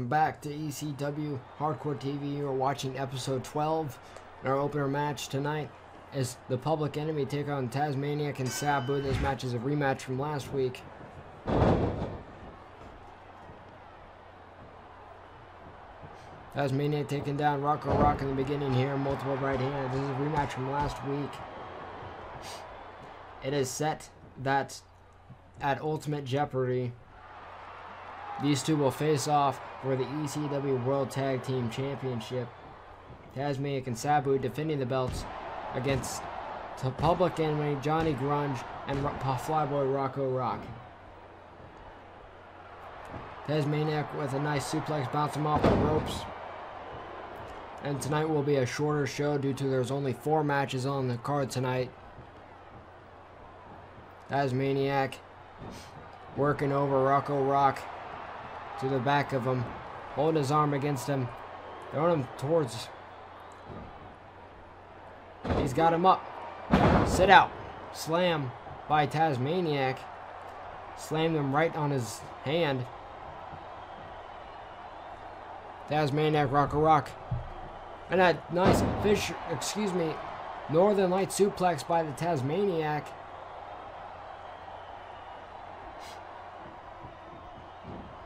Welcome back to ECW Hardcore TV. You're watching episode 12. Our opener match tonight is the Public Enemy take on Tasmaniac and Sabu. This match is a rematch from last week. Tasmaniac taking down Rocco Rock in the beginning here, multiple right hands. This is a rematch from last week. It is set that at Ultimate Jeopardy, these two will face off for the ECW World Tag Team Championship. Tasmaniac and Sabu defending the belts against the Public Enemy, Johnny Grunge, and Flyboy Rocco Rock. Tasmaniac with a nice suplex, bounce him off the ropes. And tonight will be a shorter show due to there's only 4 matches on the card tonight. Tasmaniac working over Rocco Rock to the back of him, holding his arm against him, throwing him towards. He's got him up. Sit out. Slam by Tasmaniac. Slammed him right on his hand. Tasmaniac, Rocco Rock. And a nice Northern Light suplex by the Tasmaniac.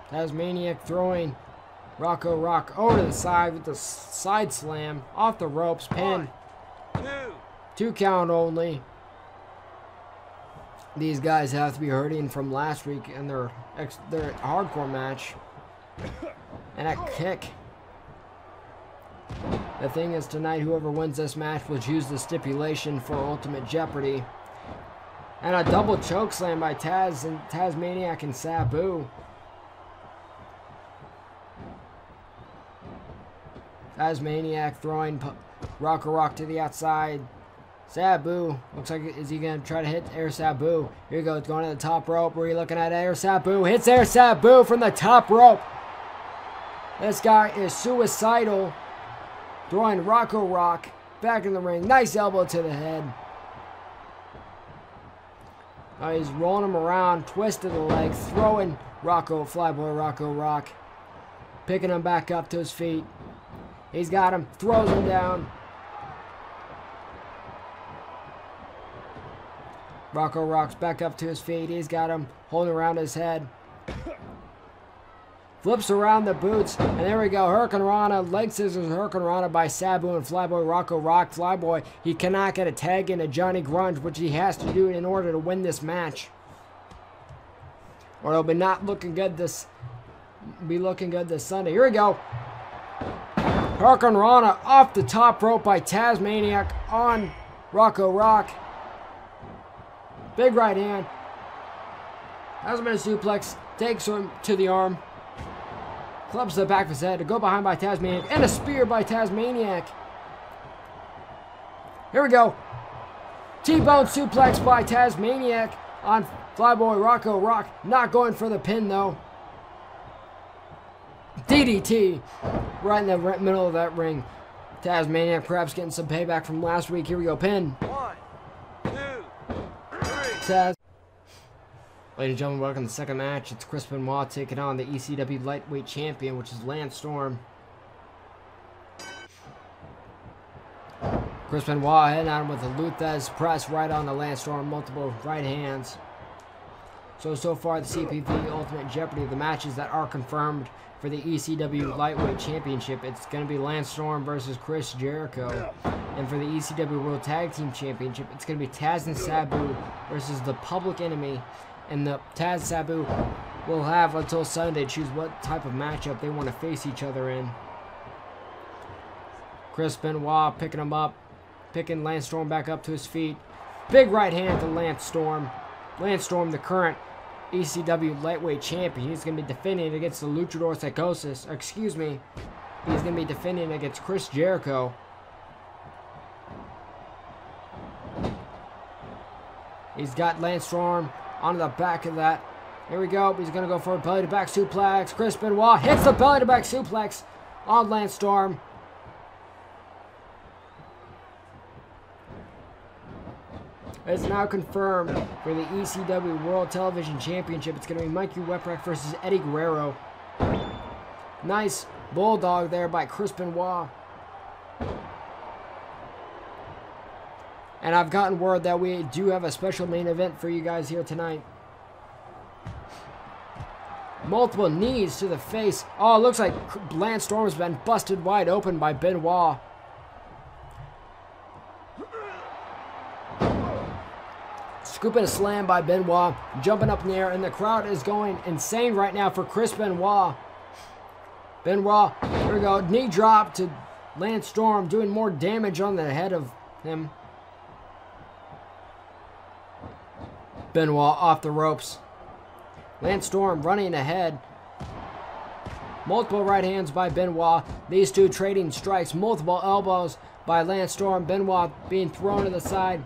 Tasmaniac throwing Rocco Rock over to the side with the side slam off the ropes, pin. 2 count only. These guys have to be hurting from last week in their hardcore match. And a kick. The thing is, tonight whoever wins this match will choose the stipulation for Ultimate Jeopardy. And a double choke slam by Tasmaniac and Sabu. Tasmaniac throwing Rocco Rock to the outside. Sabu, looks like, is he going to try to hit Air Sabu? Here he goes, going to the top rope. Where are you looking at? Air Sabu. Hits Air Sabu from the top rope. This guy is suicidal. Throwing Rocco Rock back in the ring. Nice elbow to the head. He's rolling him around, twisting the leg, throwing Flyboy Rocco Rock. Picking him back up to his feet. He's got him, throws him down. Rocco Rock's back up to his feet. He's got him holding around his head. Flips around the boots, and there we go. Hurricane Rana, leg scissors, Hurricane Rana by Sabu and Flyboy Rocco Rock. Flyboy, he cannot get a tag into Johnny Grunge, which he has to do in order to win this match. Or it'll be not looking good this Sunday. Here we go. Hurricane Rana off the top rope by Tasmaniac on Rocco Rock. Big right hand. Has him in a suplex. Takes him to the arm. Clubs the back of his head to go behind by Tasmaniac. And a spear by Tasmaniac. Here we go. T-bone suplex by Tasmaniac on Flyboy Rocco Rock. Not going for the pin though. DDT right in the middle of that ring. Tasmaniac perhaps getting some payback from last week. Here we go. Pin. 1, 2, 3. Taz. Ladies and gentlemen, welcome to the second match. It's Chris Benoit taking on the ECW Lightweight Champion, which is Lance Storm. Chris Benoit heading at him with a Luthez press right on the Lance Storm, multiple right hands. So far the CPV Ultimate Jeopardy, the matches that are confirmed for the ECW Lightweight Championship, it's going to be Lance Storm versus Chris Jericho. And for the ECW World Tag Team Championship, it's going to be Taz and Sabu versus the Public Enemy. And the Taz Sabu will have until Sunday to choose what type of matchup they want to face each other in. Chris Benoit picking him up, picking Lance Storm back up to his feet. Big right hand to Lance Storm. Lance Storm, the current ECW Lightweight Champion. He's going to be defending against the Luchador Psychosis. He's going to be defending against Chris Jericho. He's got Lance Storm onto the back of that. Here we go. He's going to go for a belly to back suplex. Chris Benoit hits the belly to back suplex on Lance Storm. It's now confirmed for the ECW World Television Championship. It's going to be Mikey Weprek versus Eddie Guerrero. Nice bulldog there by Chris Benoit. And I've gotten word that we do have a special main event for you guys here tonight. Multiple knees to the face. Oh, it looks like Lance Storm's been busted wide open by Benoit. Scooping a slam by Benoit. Jumping up in the air, and the crowd is going insane right now for Chris Benoit. Benoit, here we go. Knee drop to Lance Storm, doing more damage on the head of him. Benoit off the ropes. Lance Storm running ahead. Multiple right hands by Benoit. These two trading strikes. Multiple elbows by Lance Storm. Benoit being thrown to the side.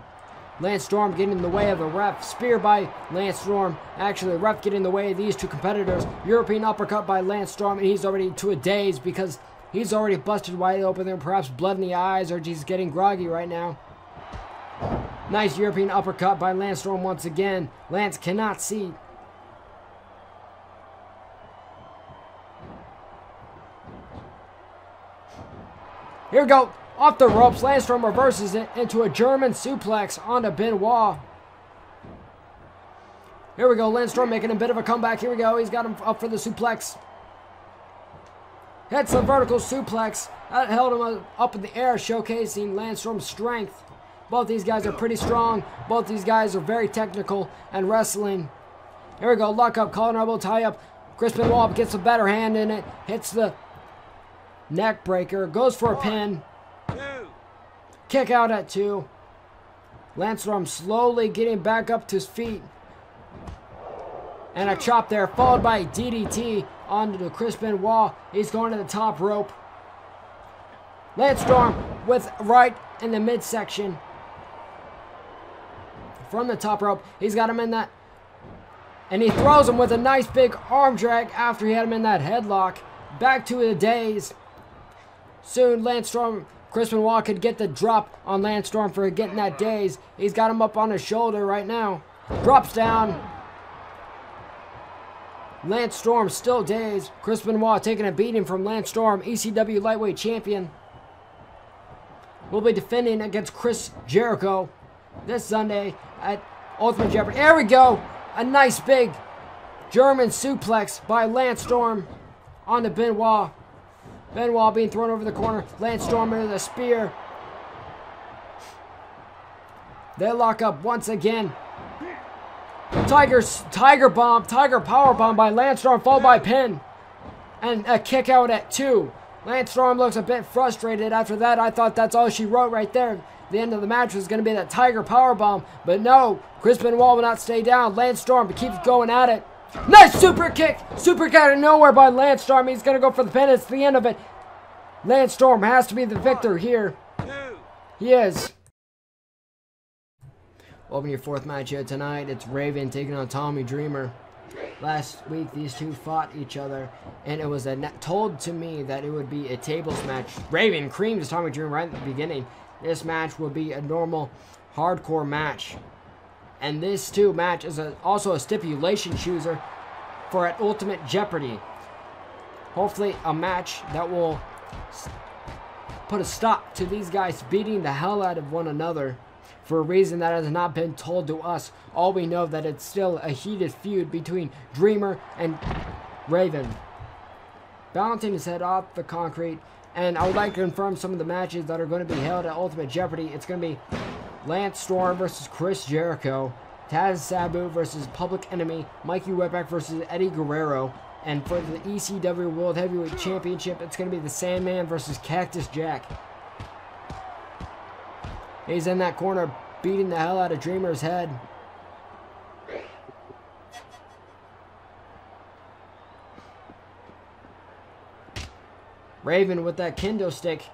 Lance Storm getting in the way of the ref. Spear by Lance Storm. Actually, the ref getting in the way of these two competitors. European uppercut by Lance Storm, and he's already to a daze because he's already busted wide open there. Perhaps blood in the eyes, or he's getting groggy right now. Nice European uppercut by Lance Storm once again. Lance cannot see. Here we go. Off the ropes. Lance Storm reverses it into a German suplex onto Benoit. Here we go. Lance Storm making a bit of a comeback. Here we go. He's got him up for the suplex. Hits the vertical suplex. That held him up in the air, showcasing Lance Storm's strength. Both these guys are pretty strong. Both these guys are very technical and wrestling. Here we go. Lock up. Collar and elbow tie up. Chris Benoit gets a better hand in it. Hits the neck breaker. Goes for a pin. Kick out at 2. Lance Storm slowly getting back up to his feet. And a chop there, followed by a DDT onto Chris Benoit. He's going to the top rope. Lance Storm with right in the midsection. From the top rope. He's got him in that. And he throws him with a nice big arm drag after he had him in that headlock. Back to the daze. Soon Lance Storm, Chris Benoit could get the drop on Lance Storm for getting that daze. He's got him up on his shoulder right now. Drops down. Lance Storm still dazed. Chris Benoit taking a beating from Lance Storm, ECW lightweight champion. Will be defending against Chris Jericho this Sunday at Ultimate Jeopardy. There we go. A nice big German suplex by Lance Storm onto Benoit. Benoit being thrown over the corner. Lance Storm into the spear. They lock up once again. Tiger power bomb by Lance Storm, followed by pin. And a kick out at 2. Lance Storm looks a bit frustrated after that. I thought that's all she wrote right there. The end of the match was going to be that Tiger power bomb. But no, Chris Benoit will not stay down. Lance Storm keeps going at it. Nice super kick! Super kick out of nowhere by Lance Storm. He's going to go for the pin. It's the end of it. Lance Storm has to be the victor here. He is. Open your 4th match here tonight. It's Raven taking on Tommy Dreamer. Last week, these two fought each other, and it was told to me that it would be a tables match. Raven creams Tommy Dreamer right at the beginning. This match will be a normal, hardcore match. And this match is also a stipulation chooser for at Ultimate Jeopardy. Hopefully a match that will put a stop to these guys beating the hell out of one another for a reason that has not been told to us. All we know that it's still a heated feud between Dreamer and Raven. Balancing his head off the concrete, and I would like to confirm some of the matches that are going to be held at Ultimate Jeopardy. It's going to be Lance Storm versus Chris Jericho, Taz Sabu versus Public Enemy, Mikey Whipwreck versus Eddie Guerrero, and for the ECW World Heavyweight Championship, it's going to be the Sandman versus Cactus Jack. He's in that corner, beating the hell out of Dreamer's head. Raven with that kendo stick,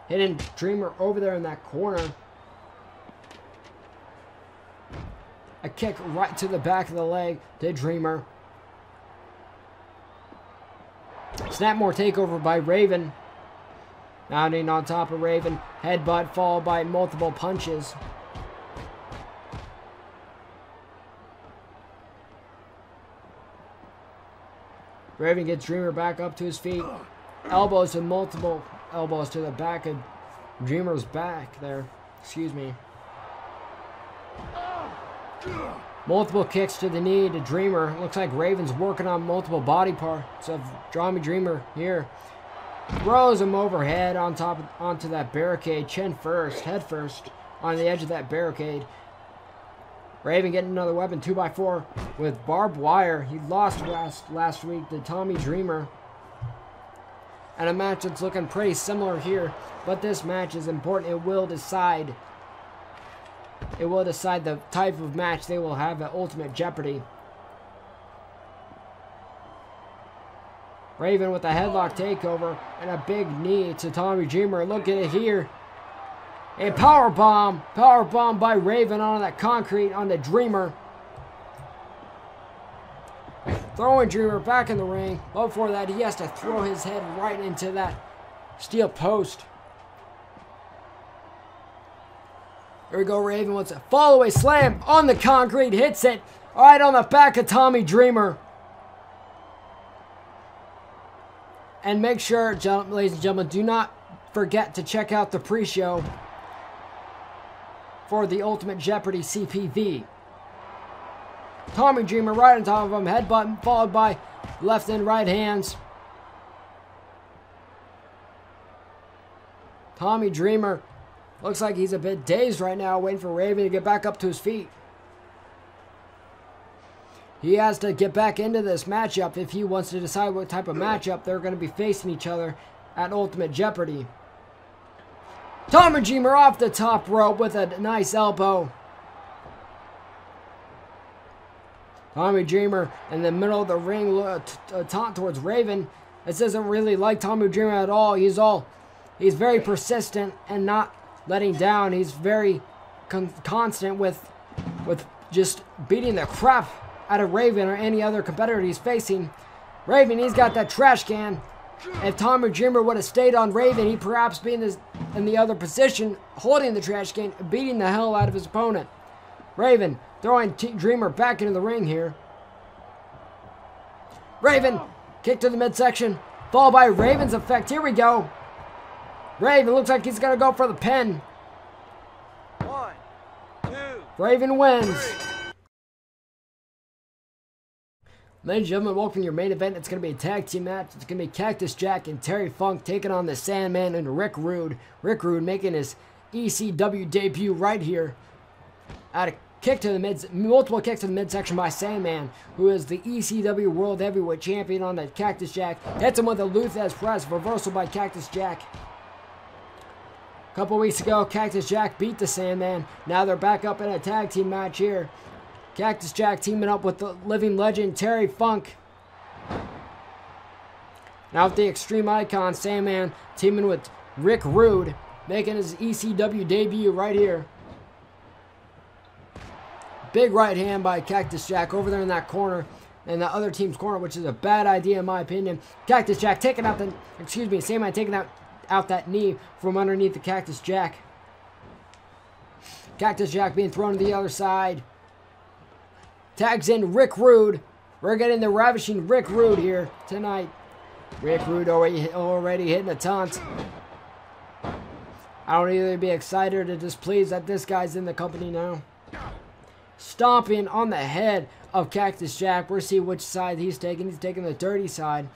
hitting Dreamer over there in that corner. A kick right to the back of the leg to Dreamer. Snapmore takeover by Raven. Mounting on top of Raven. Headbutt followed by multiple punches. Raven gets Dreamer back up to his feet. Elbows and multiple elbows to the back of Dreamer's back there. Excuse me. Multiple kicks to the knee to Dreamer. Looks like Raven's working on multiple body parts of Tommy Dreamer here. Throws him overhead onto that barricade, chin first, head first, on the edge of that barricade. Raven getting another weapon, 2x4 with barbed wire. He lost last week to Tommy Dreamer. And a match that's looking pretty similar here, but this match is important. It will decide the type of match they will have at Ultimate Jeopardy. Raven with a headlock takeover and a big knee to Tommy Dreamer. Look at it here. A power bomb by Raven on that concrete on the Dreamer. Throwing Dreamer back in the ring. But before that, he has to throw his head right into that steel post. Here we go, Raven with a fall-away slam on the concrete. Hits it right on the back of Tommy Dreamer. And make sure, ladies and gentlemen, do not forget to check out the pre-show for the Ultimate Jeopardy CPV. Tommy Dreamer right on top of him, headbutt followed by left and right hands. Tommy Dreamer looks like he's a bit dazed right now, waiting for Raven to get back up to his feet. He has to get back into this matchup if he wants to decide what type of matchup they're going to be facing each other at Ultimate Jeopardy. Tommy Dreamer off the top rope with a nice elbow. Tommy Dreamer in the middle of the ring, taunt towards Raven. This doesn't really like Tommy Dreamer at all. He's very persistent and not letting down. He's very constant with just beating the crap out of Raven or any other competitor he's facing. Raven, he's got that trash can. If Tommy Dreamer would have stayed on Raven, he'd perhaps be in the other position, holding the trash can, beating the hell out of his opponent. Raven throwing Dreamer back into the ring here. Raven, kick to the midsection, followed by Raven's effect. Here we go. Raven looks like he's going to go for the pin. 1, 2, Raven wins. 3. Ladies and gentlemen, welcome to your main event. It's going to be a tag team match. It's going to be Cactus Jack and Terry Funk taking on the Sandman and Rick Rude. Rick Rude making his ECW debut right here. At a kick to the multiple kicks to the midsection by Sandman, who is the ECW World Heavyweight Champion on the Cactus Jack. Hits him with a Luthez press, reversal by Cactus Jack. A couple weeks ago, Cactus Jack beat the Sandman. Now they're back up in a tag team match here. Cactus Jack teaming up with the living legend Terry Funk. Now with the Extreme Icon, Sandman teaming with Rick Rude, making his ECW debut right here. Big right hand by Cactus Jack over there in that corner, in the other team's corner, which is a bad idea in my opinion. Cactus Jack taking out Sandman taking out that knee from underneath the Cactus Jack. Cactus Jack being thrown to the other side. Tags in Rick Rude. We're getting the ravishing Rick Rude here tonight. Rick Rude already hitting a taunt. I don't either be excited or displeased that this guy's in the company now. Stomping on the head of Cactus Jack. We'll see which side he's taking. He's taking the dirty side.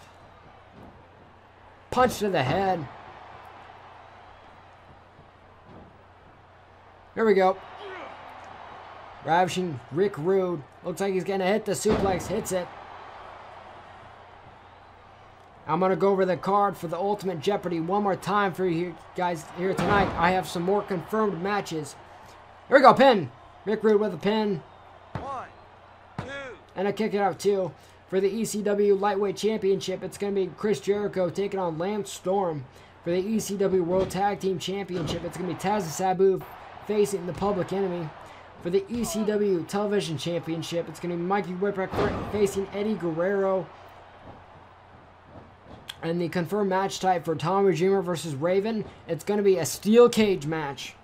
Punch to the head. Here we go. Ravishing Rick Rude. Looks like he's going to hit the suplex. Hits it. I'm going to go over the card for the Ultimate Jeopardy one more time for you guys here tonight. I have some more confirmed matches. Here we go. Pin. Rick Rude with a pin. 1, 2. And a kick it out too. For the ECW Lightweight Championship, it's going to be Chris Jericho taking on Lance Storm. For the ECW World Tag Team Championship, it's going to be Taz and Sabu facing the Public Enemy. For the ECW Television Championship, it's going to be Mikey Whipwreck facing Eddie Guerrero. And the confirmed match type for Tommy Dreamer versus Raven, it's going to be a steel cage match.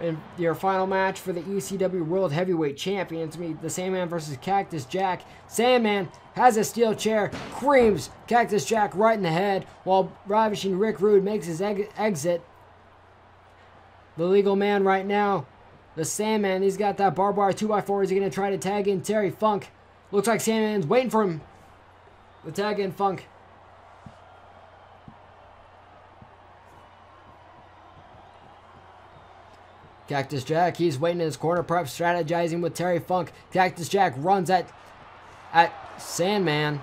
in your final match for the ECW World Heavyweight Champion. It's going to be the Sandman versus Cactus Jack. Sandman has a steel chair, creams Cactus Jack right in the head, while Ravishing Rick Rude makes his exit. The legal man right now, the Sandman, he's got that barbed wire 2x4. He's going to try to tag in Terry Funk. Looks like Sandman's waiting for him. The tag in Funk. Cactus Jack, he's waiting in his corner, perhaps strategizing with Terry Funk. Cactus Jack runs at Sandman.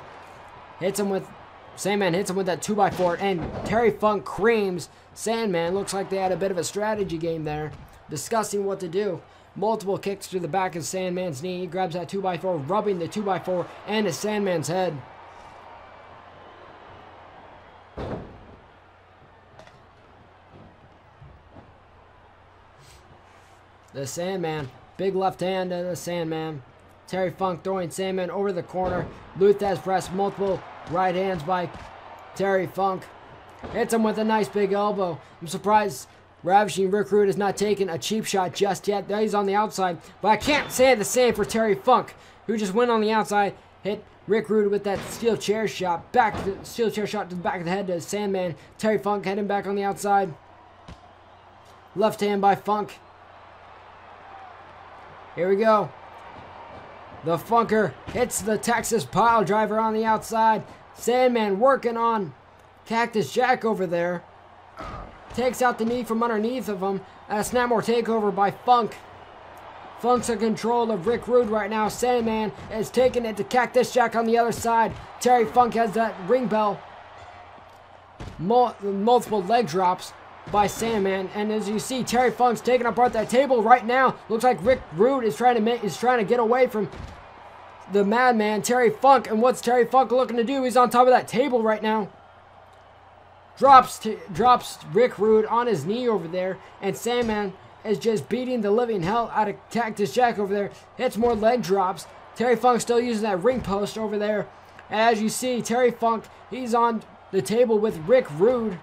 Sandman hits him with that 2x4, and Terry Funk creams Sandman. Looks like they had a bit of a strategy game there, discussing what to do. Multiple kicks to the back of Sandman's knee. He grabs that 2x4, rubbing the 2x4 into Sandman's head. The Sandman, big left hand to the Sandman. Terry Funk throwing Sandman over the corner. Luthez press, multiple right hands by Terry Funk. Hits him with a nice big elbow. I'm surprised Ravishing Rick Rude has not taken a cheap shot just yet. He's on the outside, but I can't say the same for Terry Funk, who just went on the outside, hit Rick Rude with that steel chair shot. Steel chair shot to the back of the head to Sandman. Terry Funk heading back on the outside. Left hand by Funk. Here we go. The Funker hits the Texas pile driver on the outside. Sandman working on Cactus Jack over there. Takes out the knee from underneath of him. A Snapmore takeover by Funk. Funk's in control of Rick Rude right now. Sandman is taking it to Cactus Jack on the other side. Terry Funk has that ring bell. Multiple leg drops by Sandman, and as you see, Terry Funk's taking apart that table right now. Looks like Rick Rude is trying to get away from the madman Terry Funk, and what's Terry Funk looking to do? He's on top of that table right now. Drops Rick Rude on his knee over there, and Sandman is just beating the living hell out of Cactus Jack over there. Hits more leg drops. Terry Funk still using that ring post over there, and as you see, Terry Funk, he's on the table with Rick Rude.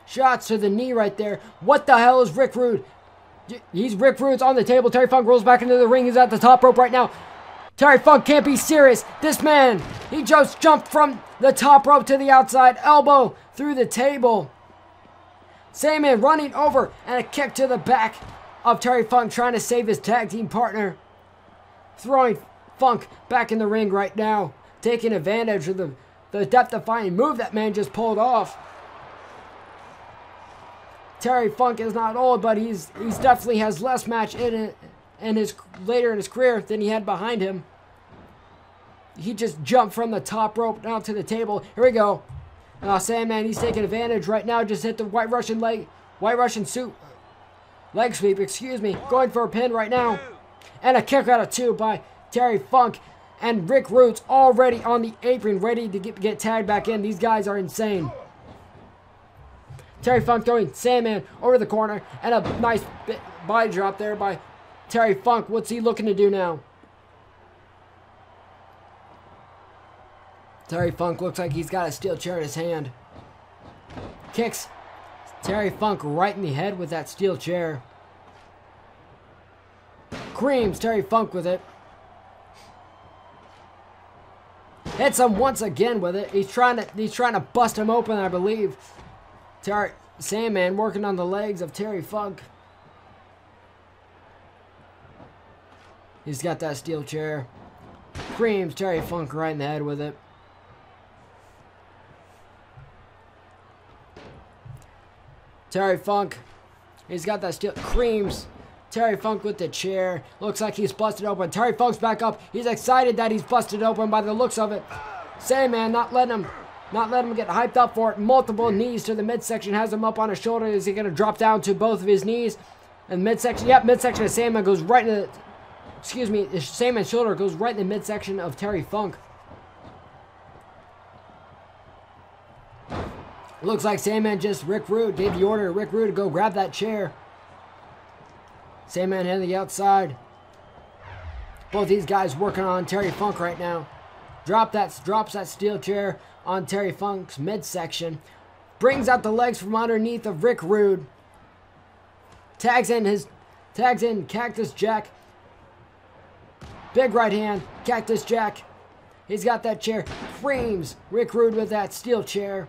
Shots to the knee right there. What the hell is Rick Rude? Rick Rude's on the table. Terry Funk rolls back into the ring. He's at the top rope right now. Terry Funk can't be serious. This man, he just jumped from the top rope to the outside. Elbow through the table. Sandman running over and a kick to the back of Terry Funk, trying to save his tag team partner. Throwing Funk back in the ring right now. Taking advantage of the death-defying move that man just pulled off. Terry Funk is not old, but he's definitely has less match in his later in his career than he had behind him. He just jumped from the top rope down to the table. Here we go. Sandman, he's taking advantage right now. Just hit the White Russian leg sweep, excuse me. Going for a pin right now. And a kick out of two by Terry Funk. And Rick Rude's already on the apron, ready to get tagged back in. These guys are insane. Terry Funk throwing Sandman over the corner, and a nice body drop there by Terry Funk. What's he looking to do now? Terry Funk looks like he's got a steel chair in his hand. Kicks Terry Funk right in the head with that steel chair. Creams Terry Funk with it. Hits him once again with it. He's trying to bust him open, I believe. Sandman working on the legs of Terry Funk. He's got that steel chair. Creams Terry Funk right in the head with it. Terry Funk, he's got that steel. Creams Terry Funk with the chair. Looks like he's busted open. Terry Funk's back up. He's excited that he's busted open by the looks of it. Sandman not letting him get hyped up for it. Multiple knees to the midsection. Has him up on his shoulder. Is he going to drop down to both of his knees? And midsection, yep, midsection of Sandman goes right in the, Sandman's shoulder goes right in the midsection of Terry Funk. Looks like Sandman just, Rick Rude gave the order to Rick Rude to go grab that chair. Sandman heading the outside. Both these guys working on Terry Funk right now. Drops that steel chair on Terry Funk's midsection. Brings out the legs from underneath of Rick Rude. Tags in Cactus Jack. Big right hand, Cactus Jack. He's got that chair. Frames Rick Rude with that steel chair.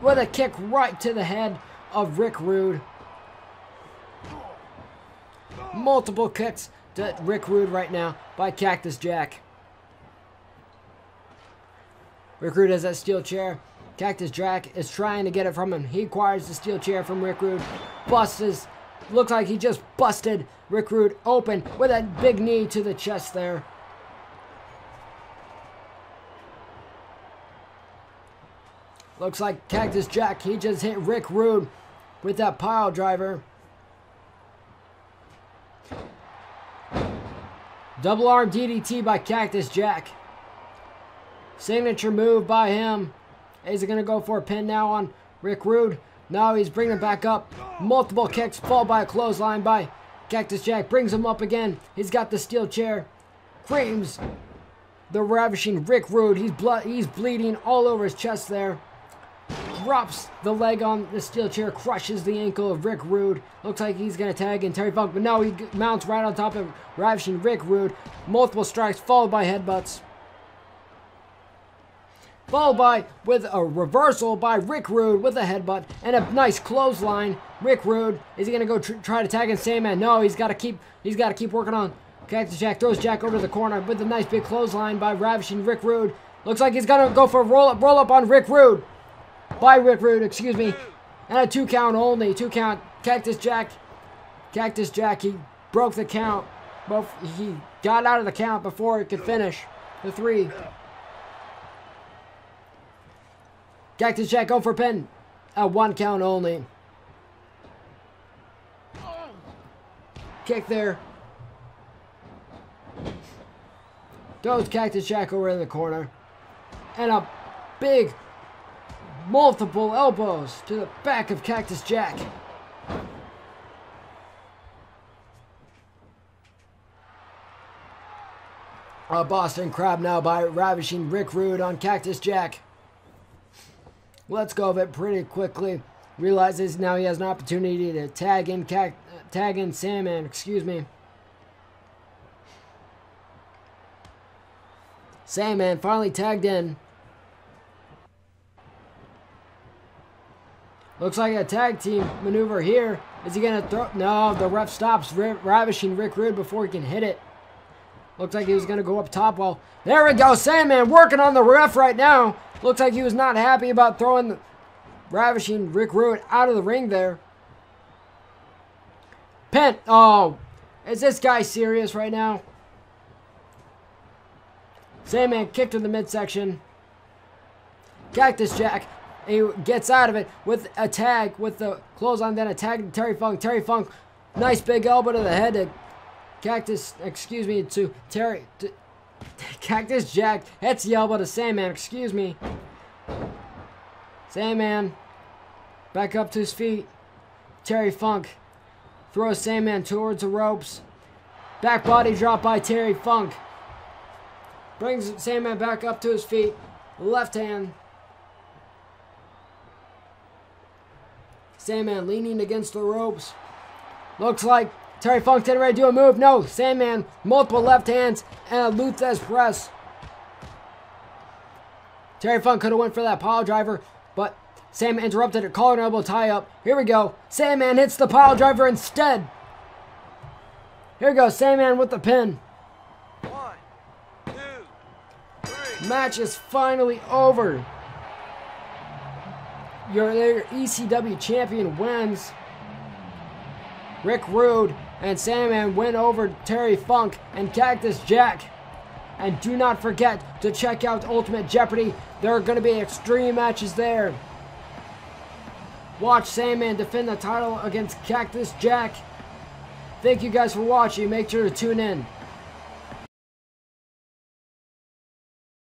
With a kick right to the head of Rick Rude. Multiple kicks to Rick Rude right now by Cactus Jack. Rick Rude has that steel chair. Cactus Jack is trying to get it from him. He acquires the steel chair from Rick Rude. Busts. Looks like he just busted Rick Rude open with that big knee to the chest there. Looks like Cactus Jack, he just hit Rick Rude with that pile driver. Double arm DDT by Cactus Jack. Signature move by him. Is he going to go for a pin now on Rick Rude? No, he's bringing him back up. Multiple kicks, followed by a clothesline by Cactus Jack. Brings him up again. He's got the steel chair. Frames the ravishing Rick Rude. He's bleeding all over his chest there. Drops the leg on the steel chair. Crushes the ankle of Rick Rude. Looks like he's going to tag in Terry Funk. But no, he mounts right on top of ravishing Rick Rude. Multiple strikes followed by headbutts. Followed by with a reversal by Rick Rude with a headbutt and a nice clothesline. Rick Rude, is he gonna go try to tag in Sandman? No, he's got to keep working on Cactus Jack. Throws Jack over to the corner with a nice big clothesline by ravishing Rick Rude. Looks like he's gonna go for a roll up on Rick Rude. By Rick Rude, excuse me, and a 2 count only. 2 count. Cactus Jack, he broke the count. He got out of the count before he could finish the 3. Cactus Jack going for a pin. A 1 count only. Kick there. Throws Cactus Jack over in the corner. And a big multiple elbows to the back of Cactus Jack. A Boston Crab now by ravishing Rick Rude on Cactus Jack. Let's go of it pretty quickly. Realizes now he has an opportunity to tag in Sandman, excuse me. Sandman finally tagged in. Looks like a tag team maneuver here. Is he going to throw? No, the ref stops ravishing Rick Rude before he can hit it. Looks like he was going to go up top. Well, there we go. Sandman working on the ref right now. Looks like he was not happy about throwing the ravishing Rick Rude out of the ring there. Pin. Oh, is this guy serious right now? Sandman kicked to the midsection. Cactus Jack. He gets out of it with a tag with the clothesline, then a tag to Terry Funk. Terry Funk, nice big elbow to the head to Cactus Jack hits the elbow to Sandman, excuse me. Sandman back up to his feet. Terry Funk throws Sandman towards the ropes. Back body drop by Terry Funk. Brings Sandman back up to his feet. Left hand. Sandman leaning against the ropes. Looks like Terry Funk getting ready to do a move. No, Sandman, multiple left hands and a Luthez press. Terry Funk could have went for that pile driver, but Sandman interrupted it. Collar and elbow tie up. Here we go. Sandman hits the pile driver instead. Here we go. Sandman with the pin. 1, 2, 3. Match is finally over. Your ECW champion wins. Rick Rude and Sandman win over Terry Funk and Cactus Jack. And do not forget to check out Ultimate Jeopardy. There are going to be extreme matches there. Watch Sandman defend the title against Cactus Jack. Thank you guys for watching. Make sure to tune in.